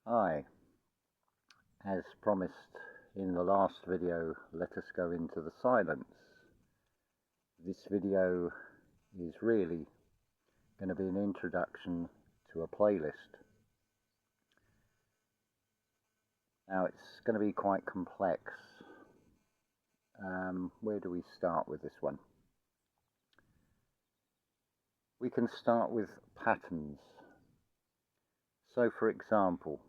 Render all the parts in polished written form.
Hi, as promised in the last video, let us go into the silence. This video is really going to be an introduction to a playlist. Now it's going to be quite complex. Where do we start with this one? We can start with patterns. So for example,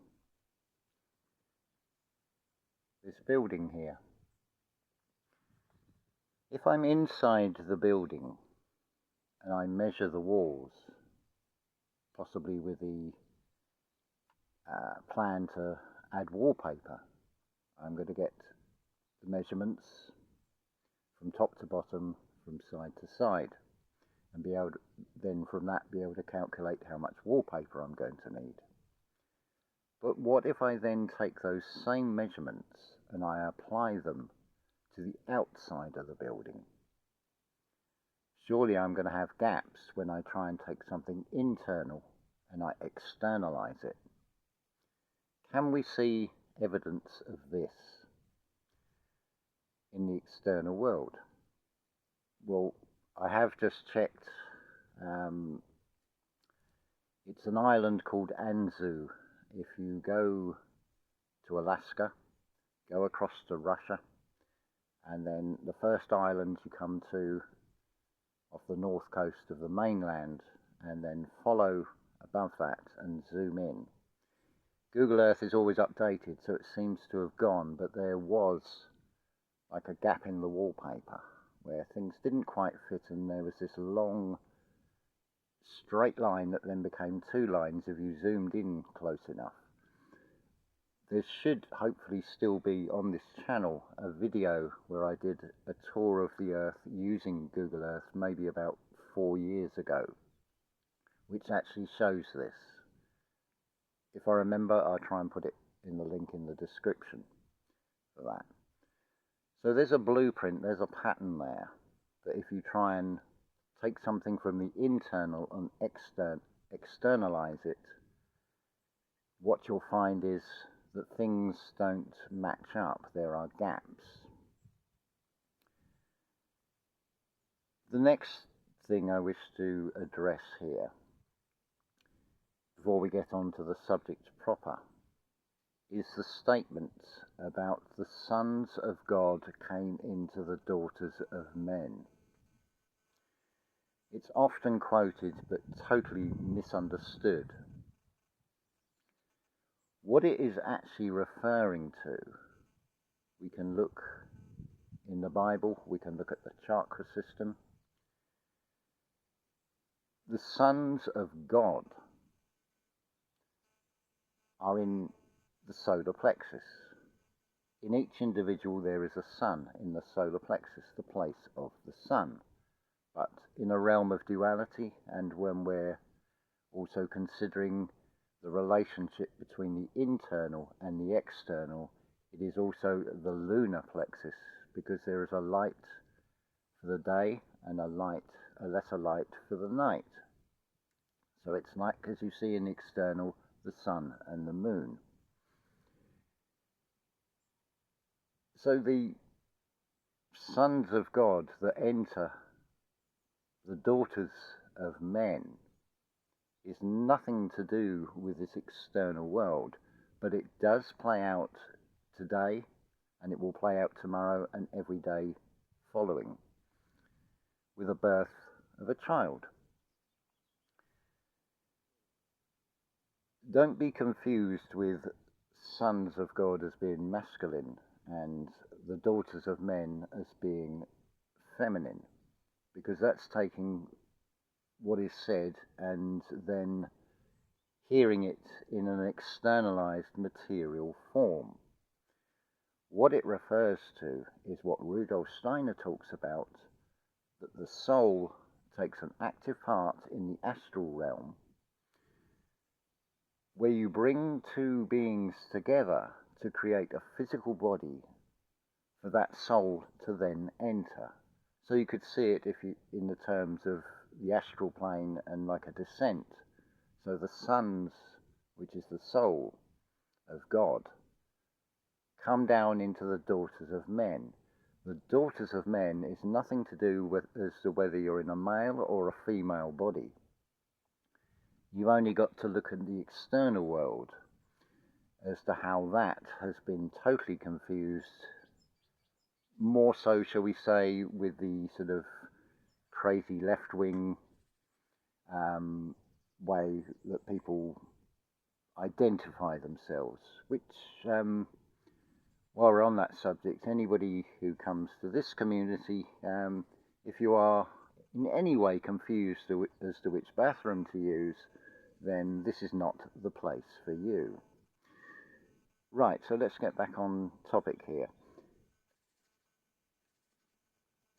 this building here. If I'm inside the building and I measure the walls, possibly with the plan to add wallpaper, I'm going to get the measurements from top to bottom, from side to side, and be able to, then from that be able to calculate how much wallpaper I'm going to need. But what if I then take those same measurements and I apply them to the outside of the building? Surely I'm going to have gaps when I try and take something internal and I externalize it. Can we see evidence of this in the external world? Well, I have just checked. It's an island called Anzu. If you go to Alaska, go across to Russia, and then the first island you come to off the north coast of the mainland, and then follow above that and zoom in. Google Earth is always updated, so it seems to have gone, but there was like a gap in the wallpaper where things didn't quite fit, and there was this long straight line that then became two lines if you zoomed in close enough. There should hopefully still be on this channel a video where I did a tour of the Earth using Google Earth maybe about 4 years ago, which actually shows this. If I remember, I'll try and put it in the link in the description for that. So there's a blueprint, there's a pattern there, that if you try and take something from the internal and externalize it, what you'll find is that things don't match up, there are gaps. The next thing I wish to address here, before we get on to the subject proper, is the statement about the sons of God came into the daughters of men. It's often quoted but totally misunderstood. What it is actually referring to, we can look in the Bible, we can look at the Chakra System. The sons of God are in the solar plexus. In each individual there is a sun in the solar plexus, the place of the sun. But in a realm of duality, and when we're also considering the relationship between the internal and the external, it is also the lunar plexus, because there is a light for the day and a lesser light for the night. So it's like, as you see in the external, the sun and the moon. So the sons of God that enter the daughters of men is nothing to do with this external world, but it does play out today, and it will play out tomorrow and every day following, with the birth of a child. Don't be confused with sons of God as being masculine and the daughters of men as being feminine, because that's taking what is said and then hearing it in an externalized material form. What it refers to is what Rudolf Steiner talks about, that the soul takes an active part in the astral realm, where you bring two beings together to create a physical body for that soul to then enter. So you could see it in the terms of the astral plane and like a descent. So the sons, which is the soul, of God, come down into the daughters of men. The daughters of men is nothing to do with as to whether you're in a male or a female body. You've only got to look at the external world as to how that has been totally confused, more so, shall we say, with the sort of crazy left-wing way that people identify themselves, which, while we're on that subject, anybody who comes to this community, if you are in any way confused as to which bathroom to use, then this is not the place for you. Right, so let's get back on topic here.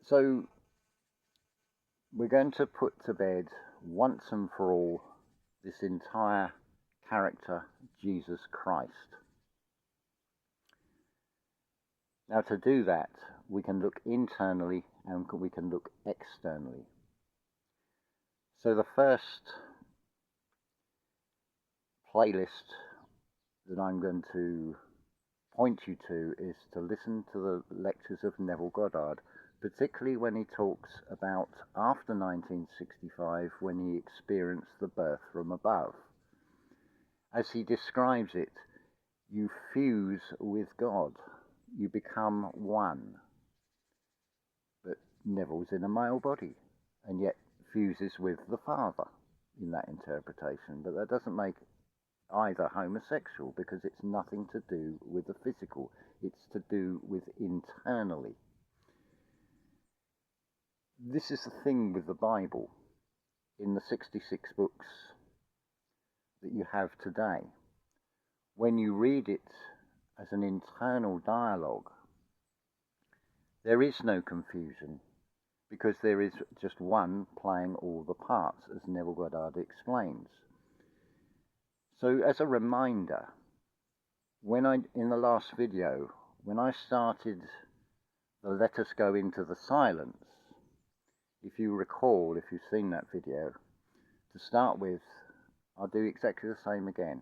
So we're going to put to bed once and for all this entire character, Jesus Christ. Now, to do that, we can look internally and we can look externally. So the first playlist that I'm going to point you to is to listen to the lectures of Neville Godard, particularly when he talks about after 1965, when he experienced the birth from above. As he describes it, you fuse with God, you become one. But Neville's in a male body, and yet fuses with the Father in that interpretation. But that doesn't make either homosexual, because it's nothing to do with the physical, it's to do with internally. This is the thing with the Bible. In the 66 books that you have today, when you read it as an internal dialogue, there is no confusion, because there is just one playing all the parts, as Neville Godard explains. So as a reminder, in the last video, when I started the Let Us Go Into the Silence, if you recall, if you've seen that video, to start with, I'll do exactly the same again.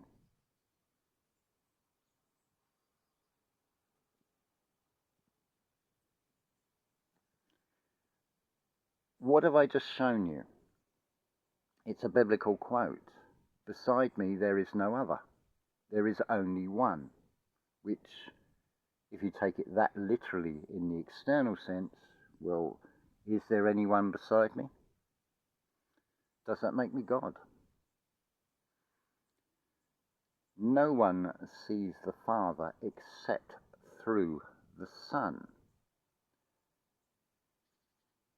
What have I just shown you? It's a biblical quote. Beside me there is no other. There is only one, which, if you take it that literally in the external sense, well, is there anyone beside me? Does that make me God? No one sees the Father except through the Son.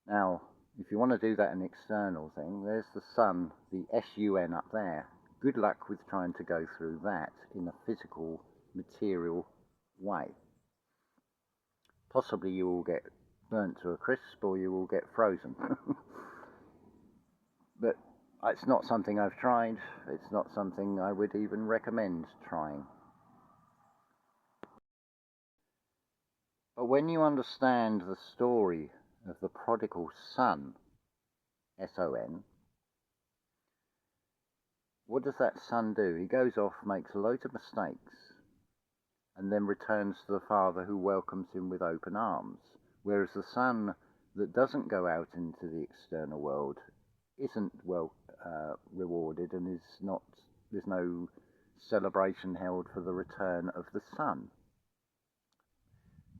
Now, if you want to do that in external thing, there's the Son, the S-U-N up there. Good luck with trying to go through that in a physical, material way. Possibly you will get burnt to a crisp, or you will get frozen. But it's not something I've tried. It's not something I would even recommend trying. But when you understand the story of the prodigal son, S-O-N, what does that son do? He goes off, makes loads of mistakes, and then returns to the father, who welcomes him with open arms. Whereas the son that doesn't go out into the external world isn't well rewarded, and there's no celebration held for the return of the son.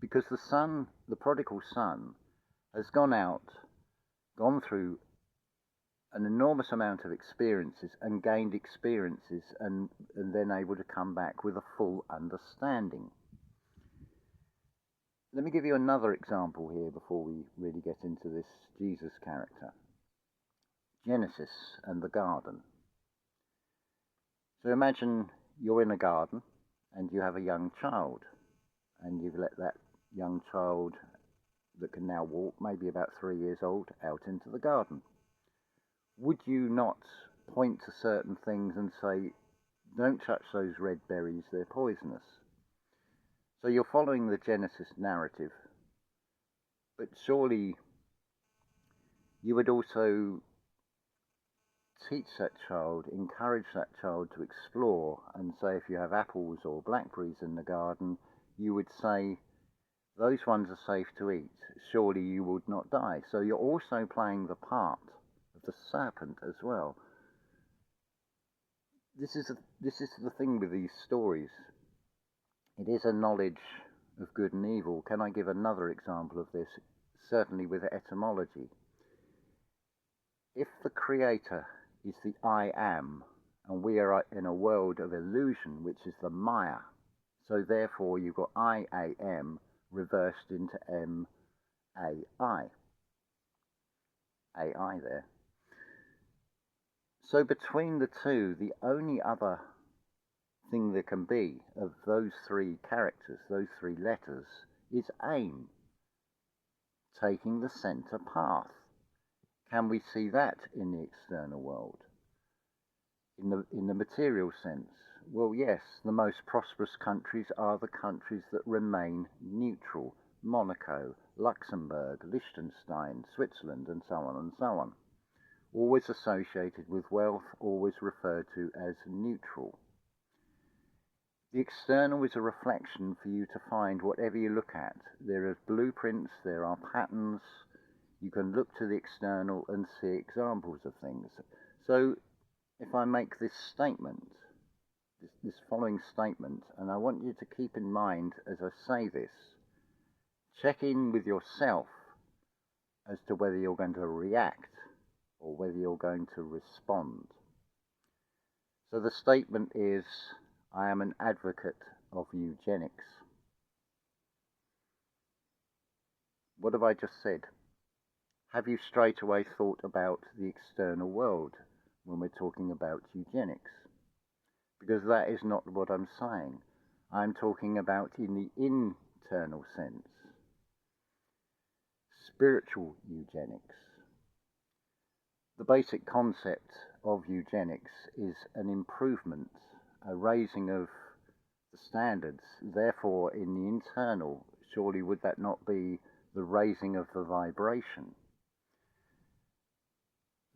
Because the prodigal son, has gone through an enormous amount of experiences and gained experiences, and then able to come back with a full understanding. Let me give you another example here before we really get into this Jesus character. Genesis and the garden. So imagine you're in a garden and you have a young child, and you've let that young child that can now walk, maybe about 3 years old, out into the garden. Would you not point to certain things and say, don't touch those red berries, they're poisonous? So you're following the Genesis narrative, but surely you would also teach that child, encourage that child to explore, and say if you have apples or blackberries in the garden, you would say, those ones are safe to eat, surely you would not die. So you're also playing the part of the serpent as well. This is the thing with these stories. It is a knowledge of good and evil. Can I give another example of this? Certainly with etymology. If the creator is the I am, and we are in a world of illusion, which is the Maya, so therefore you've got I-A-M reversed into M-A-I. A-I there. So between the two, the only other thing there can be of those three characters, those three letters, is aim, taking the center path. Can we see that in the external world? In the material sense? Well, yes, the most prosperous countries are the countries that remain neutral. Monaco, Luxembourg, Liechtenstein, Switzerland, and so on and so on. Always associated with wealth, always referred to as neutral. The external is a reflection for you to find whatever you look at. There are blueprints, there are patterns. You can look to the external and see examples of things. So if I make this statement, this following statement, and I want you to keep in mind as I say this, check in with yourself as to whether you're going to react or whether you're going to respond. So the statement is, I am an advocate of eugenics. What have I just said? Have you straight away thought about the external world when we're talking about eugenics? Because that is not what I'm saying. I'm talking about in the internal sense. Spiritual eugenics. The basic concept of eugenics is an improvement, a raising of the standards. Therefore, in the internal, surely would that not be the raising of the vibration?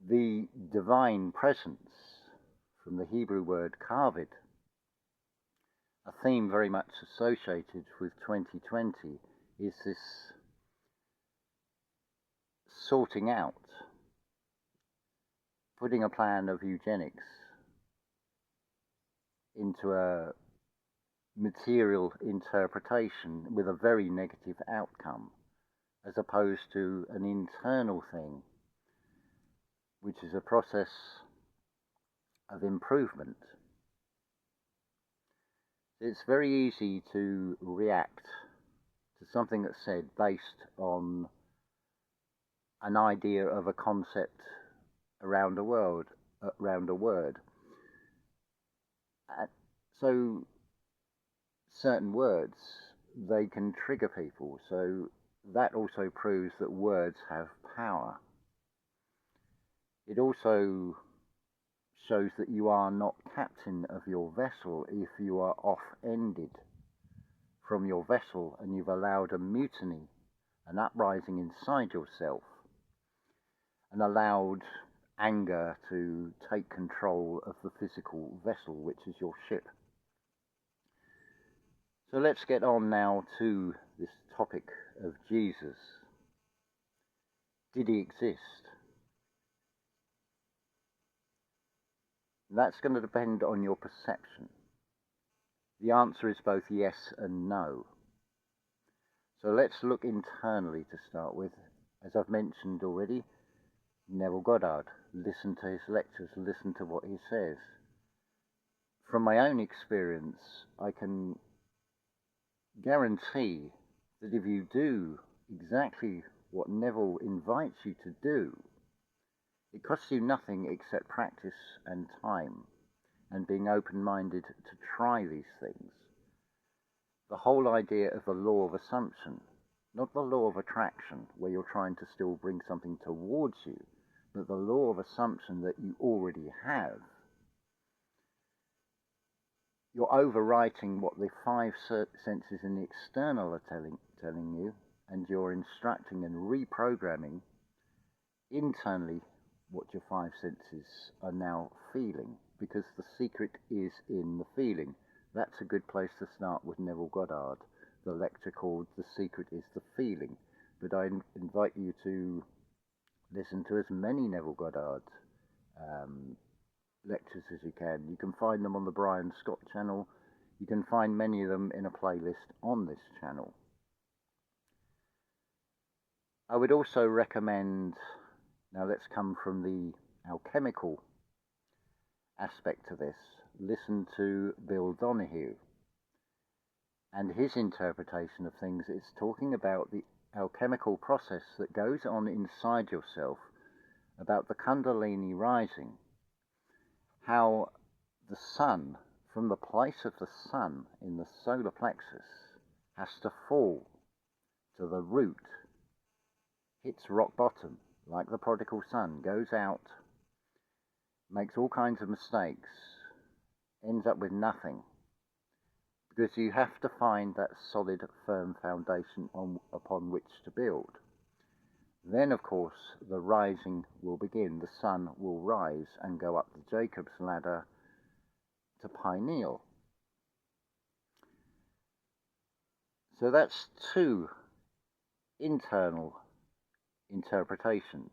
The divine presence, from the Hebrew word kavod, a theme very much associated with 2020, is this sorting out, putting a plan of eugenics into a material interpretation with a very negative outcome, as opposed to an internal thing, which is a process of improvement. It's very easy to react to something that's said based on an idea of a concept around a word. So certain words, they can trigger people. So that also proves that words have power. It also shows that you are not captain of your vessel if you are off-ended from your vessel and you've allowed a mutiny, an uprising inside yourself, and allowed anger to take control of the physical vessel, which is your ship. So let's get on now to this topic of Jesus. Did he exist? That's going to depend on your perception. The answer is both yes and no. So let's look internally to start with. As I've mentioned already, Neville Godard. Listen to his lectures, listen to what he says. From my own experience, I can guarantee that if you do exactly what Neville invites you to do, it costs you nothing except practice and time and being open-minded to try these things. The whole idea of the law of assumption, not the law of attraction where you're trying to still bring something towards you, but the law of assumption that you already have. You're overwriting what the five senses in the external are telling you, and you're instructing and reprogramming internally what your five senses are now feeling, because the secret is in the feeling. That's a good place to start with Neville Godard, the lecture called The Secret is the Feeling. But I invite you to listen to as many Neville Goddard lectures as you can. You can find them on the Brian Scott channel. You can find many of them in a playlist on this channel. I would also recommend, now let's come from the alchemical aspect to this, listen to Bill Donahue and his interpretation of things. It's talking about the alchemical process that goes on inside yourself, about the Kundalini rising, how the sun, from the place of the sun in the solar plexus, has to fall to the root, hits rock bottom, like the prodigal son, goes out, makes all kinds of mistakes, ends up with nothing. Because you have to find that solid, firm foundation upon which to build. Then, of course, the rising will begin. The sun will rise and go up the Jacob's ladder to pineal. So that's two internal interpretations.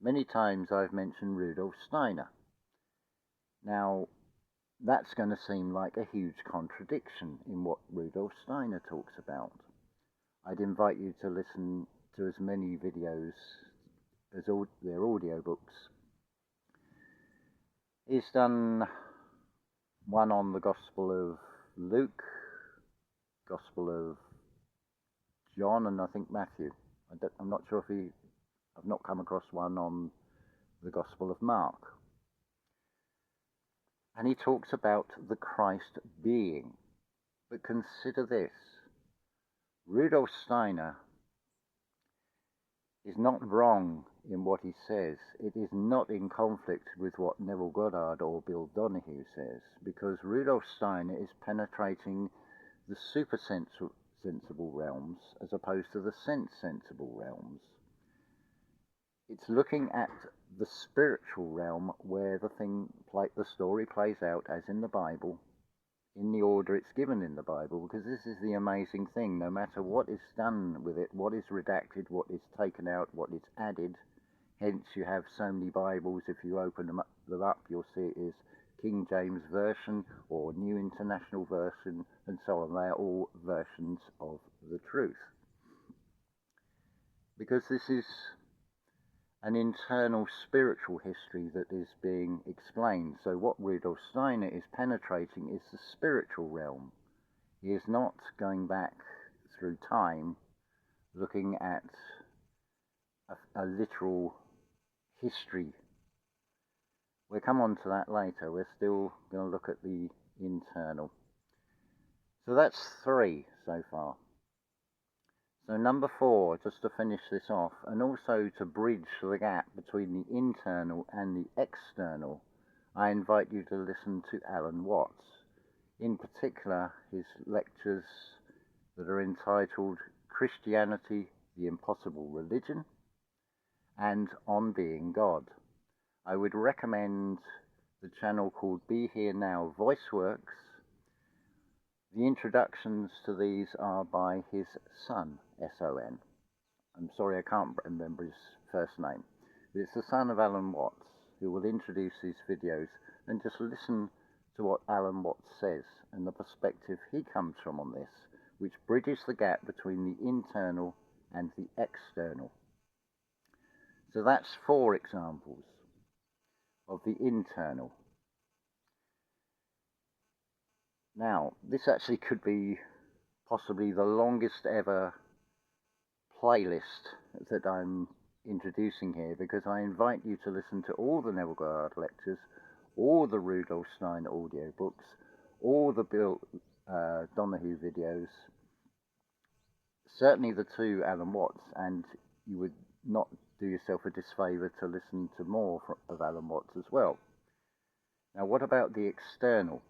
Many times I've mentioned Rudolf Steiner. Now, that's going to seem like a huge contradiction in what Rudolf Steiner talks about. I'd invite you to listen to as many videos as their audiobooks. He's done one on the Gospel of Luke, Gospel of John, and I think Matthew. I'm not sure if I've not come across one on the Gospel of Mark. And he talks about the Christ being. But consider this. Rudolf Steiner is not wrong in what he says. It is not in conflict with what Neville Goddard or Bill Donahue says, because Rudolf Steiner is penetrating the super-sensible realms as opposed to the sensible realms. It's looking at the spiritual realm where the story plays out as in the Bible, in the order it's given in the Bible, because this is the amazing thing. No matter what is done with it, what is redacted, what is taken out, what is added, hence you have so many Bibles. If you open them up, you'll see it is King James Version or New International Version and so on. They are all versions of the truth. Because this is an internal spiritual history that is being explained. So what Rudolf Steiner is penetrating is the spiritual realm. He is not going back through time looking at a literal history. We'll come on to that later. We're still going to look at the internal. So that's 3 so far. So number 4, just to finish this off, and also to bridge the gap between the internal and the external, I invite you to listen to Alan Watts. In particular, his lectures that are entitled Christianity, the Impossible Religion, and On Being God. I would recommend the channel called Be Here Now Voiceworks. The introductions to these are by his son, S-O-N. I'm sorry, I can't remember his first name. But it's the son of Alan Watts, who will introduce these videos, and just listen to what Alan Watts says and the perspective he comes from on this, which bridges the gap between the internal and the external. So that's 4 examples of the internal. Now, this actually could be possibly the longest ever playlist that I'm introducing here, because I invite you to listen to all the Neville Godard lectures, all the Rudolf Steiner audiobooks, all the Bill Donahue videos, certainly the 2 Alan Watts, and you would not do yourself a disfavour to listen to more of Alan Watts as well. Now, what about the external?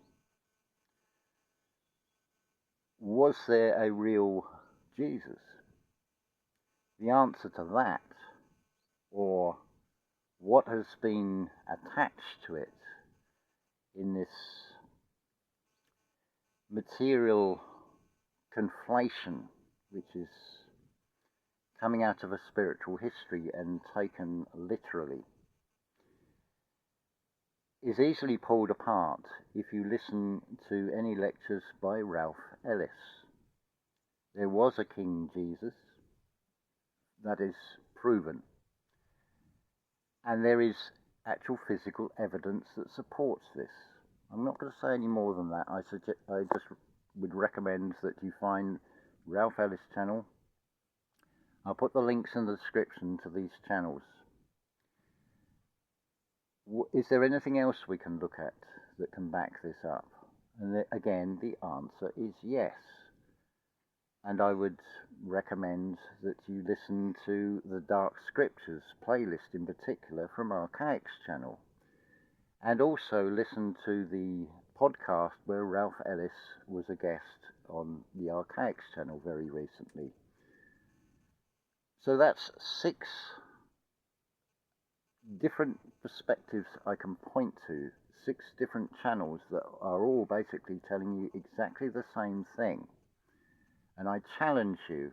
Was there a real Jesus? The answer to that, or what has been attached to it in this material conflation, which is coming out of a spiritual history and taken literally, is easily pulled apart if you listen to any lectures by Ralph Ellis. There was a King Jesus, that is proven, and there is actual physical evidence that supports this. I'm not going to say any more than that. I just would recommend that you find Ralph Ellis' channel. I'll put the links in the description to these channels. Is there anything else we can look at that can back this up? And again, the answer is yes. And I would recommend that you listen to the Dark Scriptures playlist in particular from Archaix channel. And also listen to the podcast where Ralph Ellis was a guest on the Archaix channel very recently. So that's 6 different perspectives I can point to, 6 different channels that are all basically telling you exactly the same thing. And I challenge you,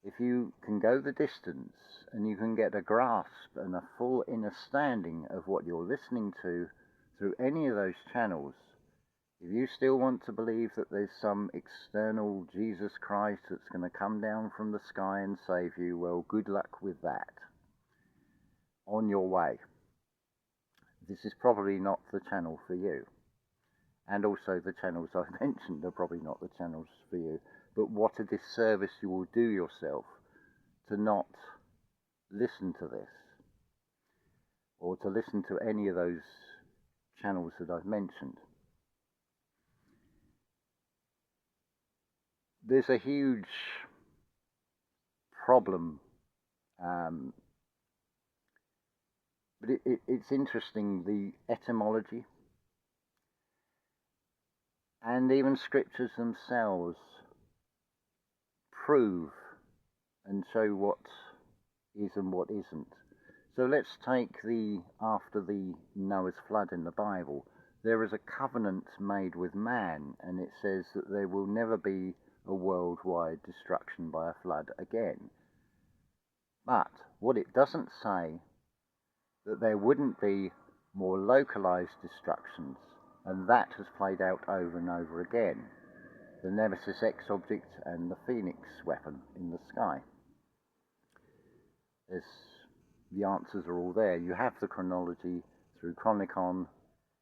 if you can go the distance and you can get a grasp and a full understanding of what you're listening to through any of those channels, if you still want to believe that there's some external Jesus Christ that's going to come down from the sky and save you, well, good luck with that. On your way. This is probably not the channel for you. And also the channels I've mentioned are probably not the channels for you. But what a disservice you will do yourself to not listen to this, or to listen to any of those channels that I've mentioned. There's a huge problem, but it's interesting, the etymology, and even scriptures themselves prove and show what is and what isn't. So let's take after the Noah's flood in the Bible, there is a covenant made with man, and it says that there will never be a worldwide destruction by a flood again. But what it doesn't say, that there wouldn't be more localized destructions, and that has played out over and over again. The Nemesis X object and the Phoenix weapon in the sky. The answers are all there. You have the chronology through Chronicon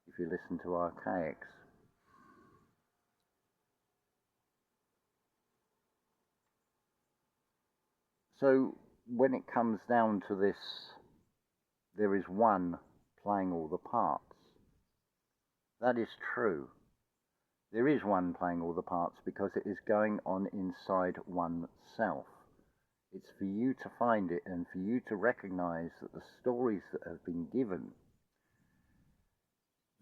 if you listen to Archaix. So when it comes down to this, there is one playing all the parts. That is true. There is one playing all the parts because it is going on inside oneself. It's for you to find it and for you to recognize that the stories that have been given,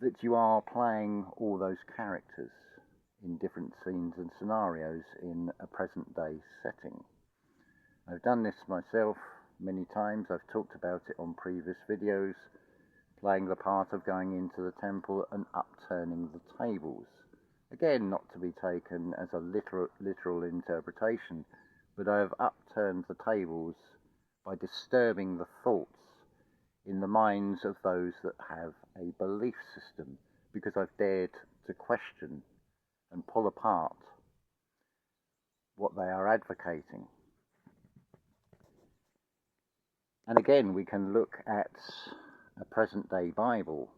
that you are playing all those characters in different scenes and scenarios in a present day setting. I've done this myself many times. I've talked about it on previous videos, playing the part of going into the temple and upturning the tables. Again, not to be taken as a literal interpretation, but I have upturned the tables by disturbing the thoughts in the minds of those that have a belief system, because I've dared to question and pull apart what they are advocating. And again, we can look at a present-day Bible,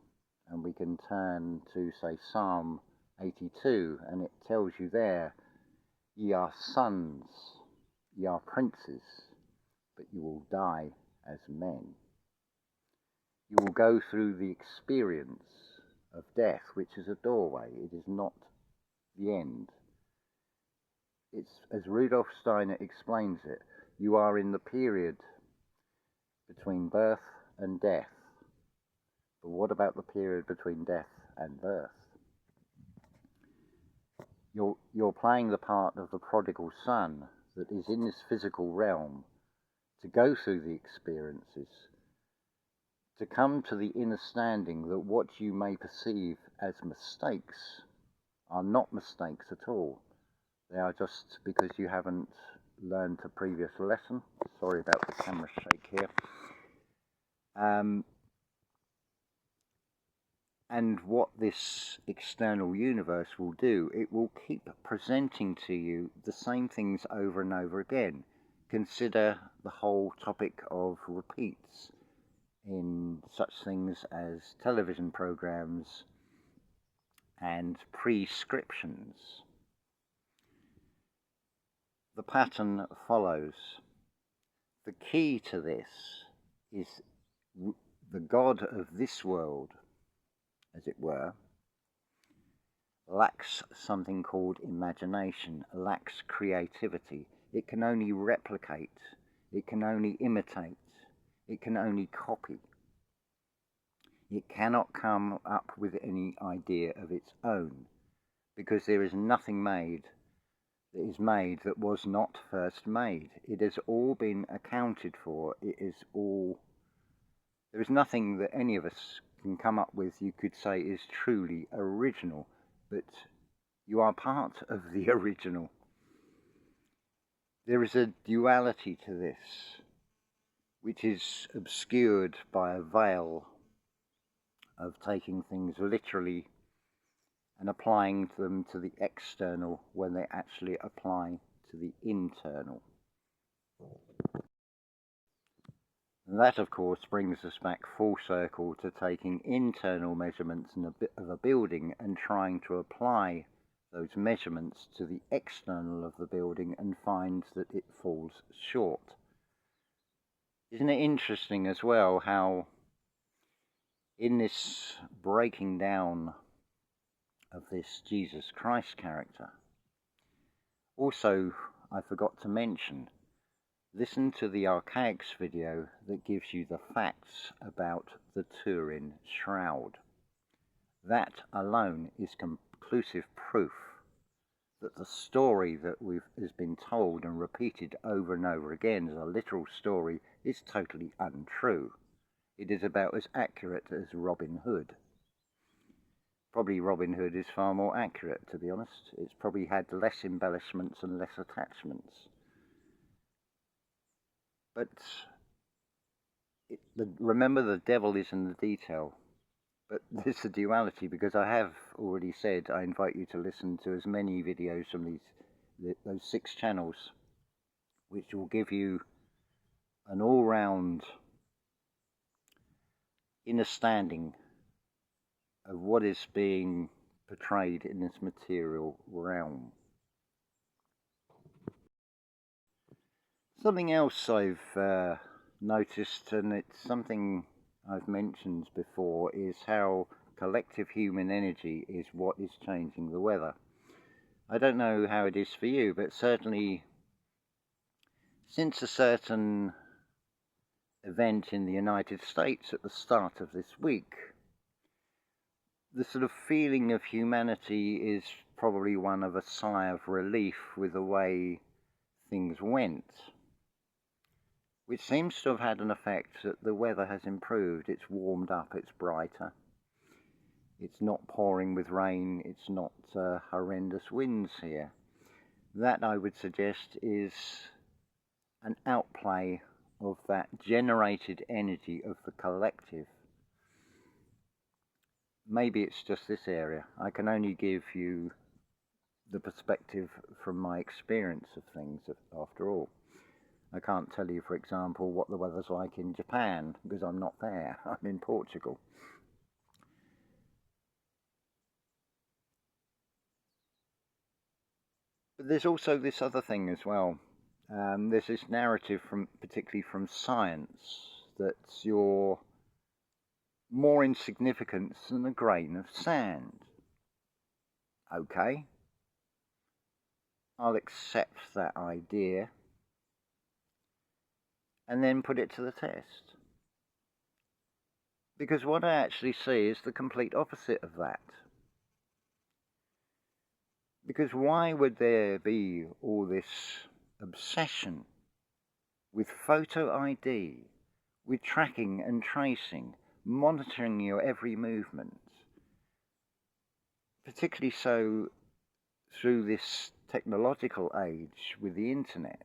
and we can turn to, say, Psalm 82, and it tells you there, ye are sons, ye are princes, but you will die as men. You will go through the experience of death, which is a doorway. It is not the end. It's, as Rudolf Steiner explains it, you are in the period between birth and death. But what about the period between death and birth? You're playing the part of the prodigal son that is in this physical realm to go through the experiences, to come to the understanding that what you may perceive as mistakes are not mistakes at all. They are just because you haven't learned a previous lesson. Sorry about the camera shake here. And what this external universe will do, it will keep presenting to you the same things over and over again. Consider the whole topic of repeats in such things as television programs and prescriptions. The pattern follows. The key to this is the God of this world, as it were, lacks something called imagination, lacks creativity. It can only replicate, it can only imitate, it can only copy. It cannot come up with any idea of its own, because there is nothing made that is made that was not first made. It has all been accounted for. It is all... There is nothing that any of us can come up with you could say is truly original, but you are part of the original. There is a duality to this, which is obscured by a veil of taking things literally and applying them to the external when they actually apply to the internal. And that, of course, brings us back full circle to taking internal measurements of a building and trying to apply those measurements to the external of the building and find that it falls short. Isn't it interesting as well how in this breaking down of this Jesus Christ character, also I forgot to mention, listen to the Archaix video that gives you the facts about the Turin Shroud. That alone is conclusive proof that the story that has been told and repeated over and over again as a literal story is totally untrue. It is about as accurate as Robin Hood. Probably Robin Hood is far more accurate, to be honest. It's probably had less embellishments and less attachments. But remember, the devil is in the detail. But there's a duality, because I have already said I invite you to listen to as many videos from those 6 channels, which will give you an all-round understanding of what is being portrayed in this material realm. Something else I've noticed, and it's something I've mentioned before, is how collective human energy is what is changing the weather. I don't know how it is for you, but certainly since a certain event in the United States at the start of this week, the sort of feeling of humanity is probably one of a sigh of relief with the way things went, which seems to have had an effect that the weather has improved. It's warmed up, it's brighter, it's not pouring with rain, it's not horrendous winds here. That, I would suggest, is an outplay of that generated energy of the collective. Maybe it's just this area. I can only give you the perspective from my experience of things, after all. I can't tell you, for example, what the weather's like in Japan, because I'm not there. I'm in Portugal. But there's also this other thing as well. There's this narrative, particularly from science, that you're more insignificant than a grain of sand. Okay, I'll accept that idea and then put it to the test. Because what I actually see is the complete opposite of that. Because why would there be all this obsession with photo ID, with tracking and tracing, monitoring your every movement, particularly so through this technological age with the internet.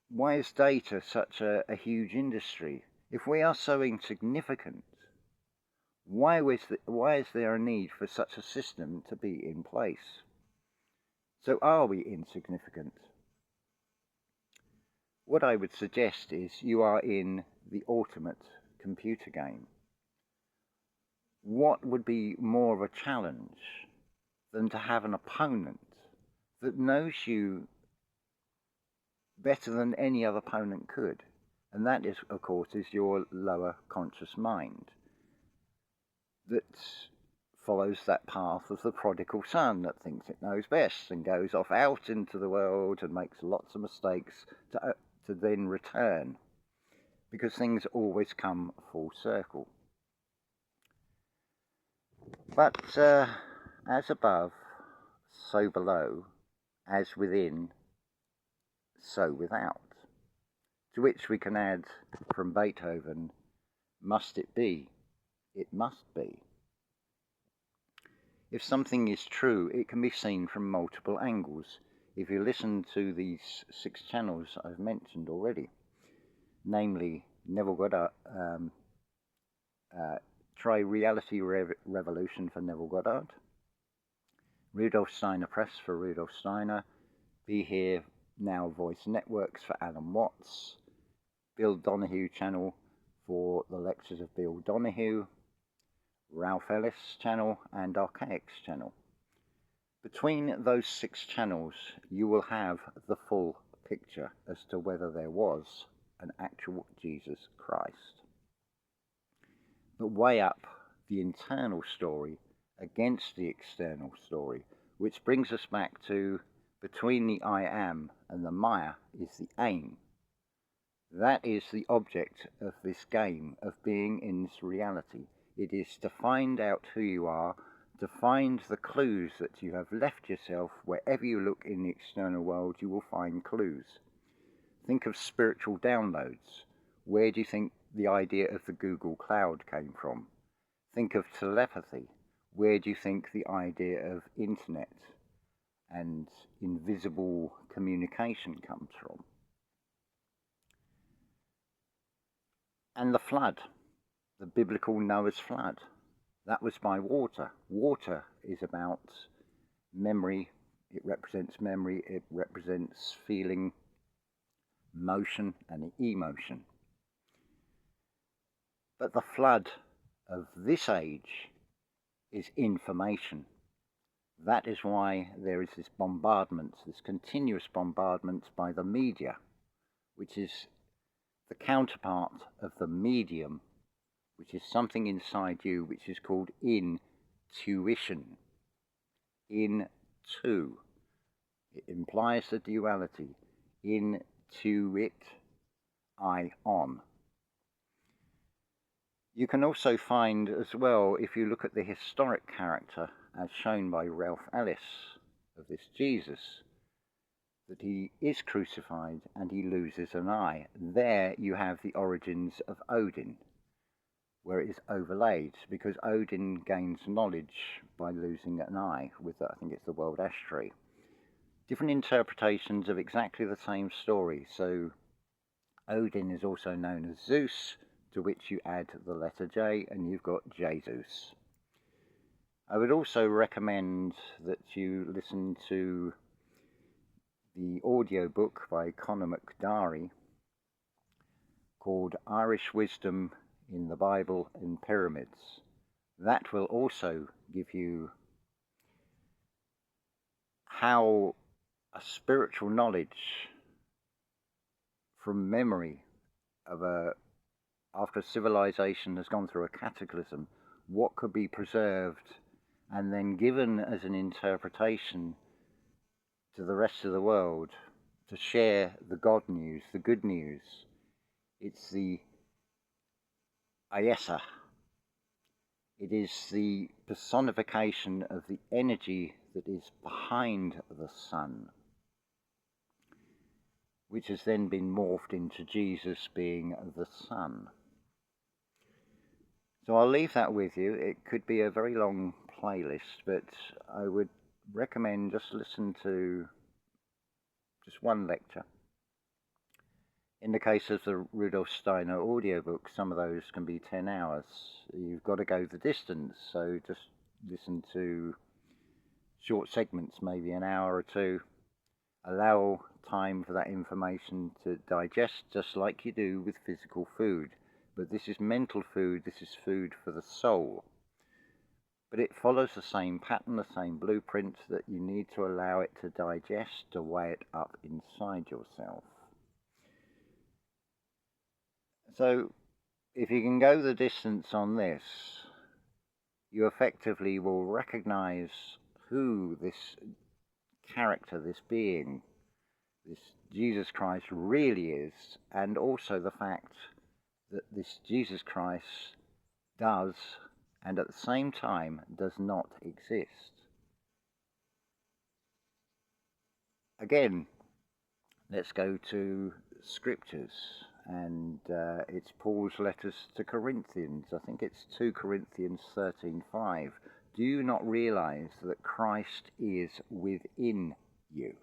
Why is data such a huge industry? If we are so insignificant, why is there a need for such a system to be in place? So are we insignificant? What I would suggest is you are in the ultimate computer game. What would be more of a challenge than to have an opponent that knows you better than any other opponent could? And that is, of course, is your lower conscious mind that follows that path of the prodigal son that thinks it knows best and goes off out into the world and makes lots of mistakes to then return, because things always come full circle. But as above, so below, as within, so without. To which we can add from Beethoven, must it be? It must be. If something is true, it can be seen from multiple angles. If you listen to these 6 channels I've mentioned already, namely Neville Godard, Try Reality Revolution for Neville Godard, Rudolph Steiner Press for Rudolph Steiner, Be Here Now Voiceworks for Alan Watts, Bill Donahue channel for the lectures of Bill Donahue, Ralph Ellis channel and Archaix channel. Between those 6 channels you will have the full picture as to whether there was an actual Jesus Christ. But weigh up the internal story against the external story, which brings us back to between the I am and the Maya is the aim. That is the object of this game of being in this reality. It is to find out who you are, to find the clues that you have left yourself. Wherever you look in the external world, you will find clues. Think of spiritual downloads. Where do you think the idea of the Google Cloud came from? Think of telepathy. Where do you think the idea of internet and invisible communication comes from? And the flood, the biblical Noah's flood, that was by water. Water is about memory. It represents memory. It represents feeling, motion and emotion. But the flood of this age is information. That is why there is this bombardment, this continuous bombardment by the media, which is the counterpart of the medium, which is something inside you, which is called intuition. Into. It implies the duality. Into it, I on. You can also find as well, if you look at the historic character as shown by Ralph Ellis of this Jesus, that he is crucified and he loses an eye. There you have the origins of Odin, where it is overlaid, because Odin gains knowledge by losing an eye with, I think it's the world ash tree. Different interpretations of exactly the same story. So Odin is also known as Zeus, to which you add the letter J and you've got Jesus. I would also recommend that you listen to the audio book by Conor MacDari called Irish Wisdom in the Bible and Pyramids. That will also give you how a spiritual knowledge from memory of after civilization has gone through a cataclysm, what could be preserved and then given as an interpretation to the rest of the world to share the God news, the good news. It's the Ayesa. It is the personification of the energy that is behind the sun, which has then been morphed into Jesus being the sun. So I'll leave that with you. It could be a very long playlist, but I would recommend just listen to just one lecture. In the case of the Rudolf Steiner audiobook, some of those can be 10 hours. You've got to go the distance, so just listen to short segments, maybe an hour or two. Allow time for that information to digest, just like you do with physical food. But this is mental food, this is food for the soul. But it follows the same pattern, the same blueprint, that you need to allow it to digest, to weigh it up inside yourself. So, if you can go the distance on this, you effectively will recognize who this character, this being, this Jesus Christ really is, and also the fact that this Jesus Christ does, and at the same time does not exist. Again, let's go to scriptures, and it's Paul's letters to Corinthians. I think it's 2 Corinthians 13:5. Do you not realize that Christ is within you?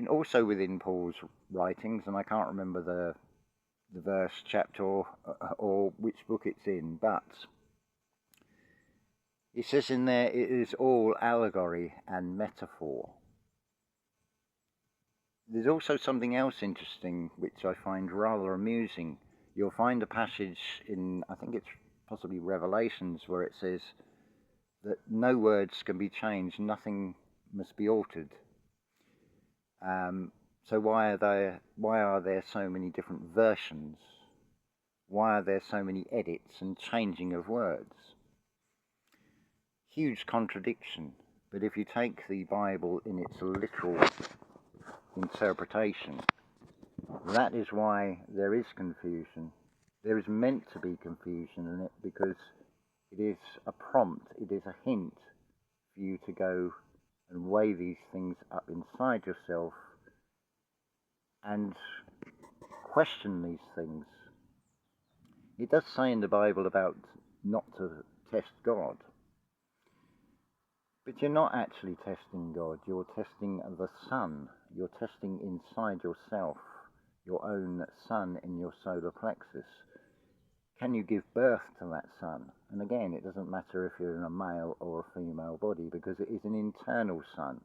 Also within Paul's writings, and I can't remember the verse, chapter, or which book it's in, but he says in there, it is all allegory and metaphor. There's also something else interesting which I find rather amusing. You'll find a passage in, I think it's possibly Revelations, where it says that no words can be changed, nothing must be altered. So why are there so many different versions? Why are there so many edits and changing of words? Huge contradiction. But if you take the Bible in its literal interpretation, that is why there is confusion. There is meant to be confusion in it, because it is a prompt, it is a hint for you to go and weigh these things up inside yourself and question these things. It does say in the Bible about not to test God, but you're not actually testing God, you're testing the sun, you're testing inside yourself, your own sun in your solar plexus. Can you give birth to that sun? And again, it doesn't matter if you're in a male or a female body, because it is an internal sun.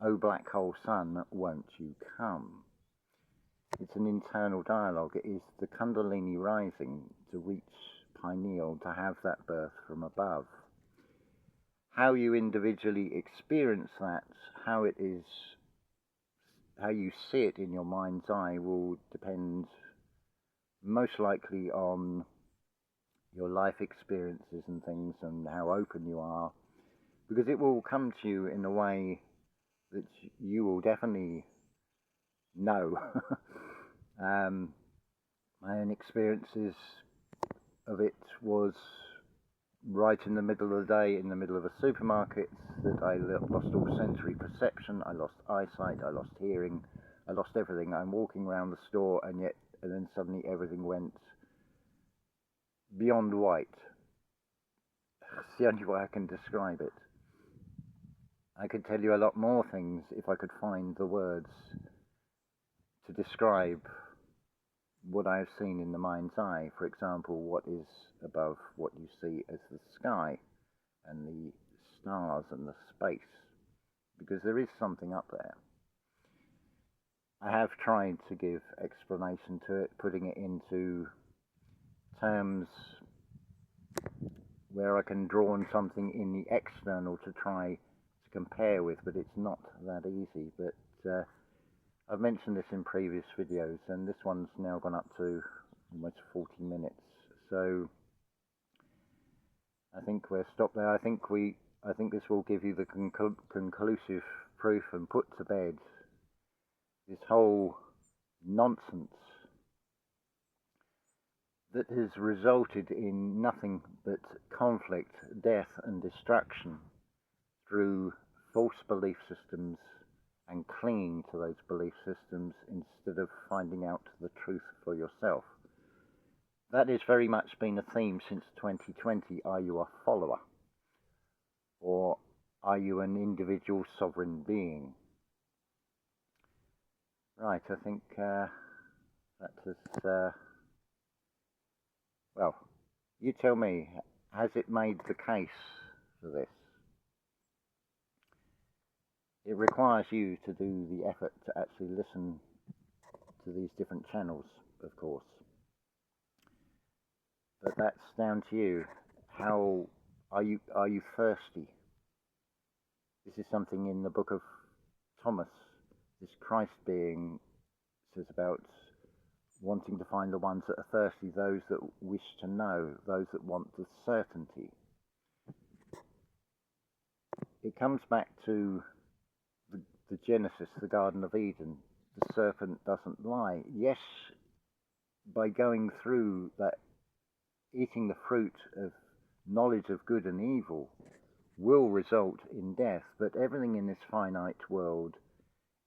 Oh, black hole sun, won't you come? It's an internal dialogue. It is the Kundalini rising to reach pineal, to have that birth from above. How you individually experience that, how you see it in your mind's eye, will depend most likely on your life experiences and things, and how open you are, because it will come to you in a way that you will definitely know. My own experiences of it was right in the middle of the day, in the middle of a supermarket, that I lost all sensory perception, I lost eyesight, I lost hearing, I lost everything. I'm walking around the store, and then suddenly everything went beyond white. It's the only way I can describe it. I could tell you a lot more things if I could find the words to describe what I have seen in the mind's eye. For example, what is above what you see as the sky and the stars and the space, because there is something up there. I have tried to give explanation to it, putting it into terms where I can draw on something in the external to try to compare with, but it's not that easy. But I've mentioned this in previous videos, and this one's now gone up to almost 40 minutes. So I think we'll stop there. I think this will give you the conclusive proof and put to bed this whole nonsense that has resulted in nothing but conflict, death and destruction through false belief systems and clinging to those belief systems instead of finding out the truth for yourself. That has very much been a theme since 2020. Are you a follower? Or are you an individual sovereign being? Right, I think that is, well, you tell me, has it made the case for this? It requires you to do the effort to actually listen to these different channels, of course. But that's down to you. How are you thirsty? This is something in the book of Thomas, this Christ being says about wanting to find the ones that are thirsty, those that wish to know, those that want the certainty. It comes back to the Genesis, the Garden of Eden. The serpent doesn't lie. Yes, by going through that, eating the fruit of knowledge of good and evil will result in death, but everything in this finite world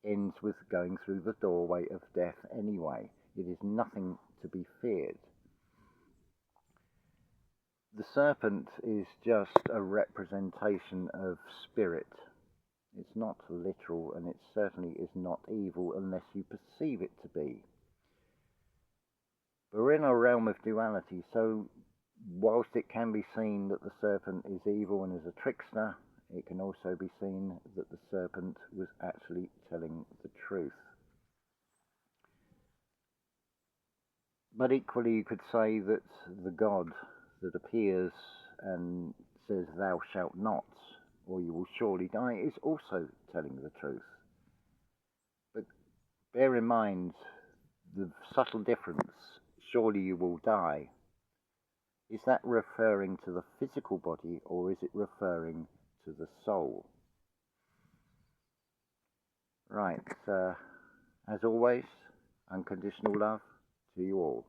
ends with going through the doorway of death anyway. It is nothing to be feared. The serpent is just a representation of spirit. It's not literal, and it certainly is not evil unless you perceive it to be. But we're in a realm of duality, so whilst it can be seen that the serpent is evil and is a trickster, it can also be seen that the serpent was actually telling the truth. But equally you could say that the God that appears and says, "Thou shalt not, or you will surely die," is also telling the truth. But bear in mind the subtle difference, "surely you will die." Is that referring to the physical body, or is it referring to the soul? Right, as always, unconditional love to you all.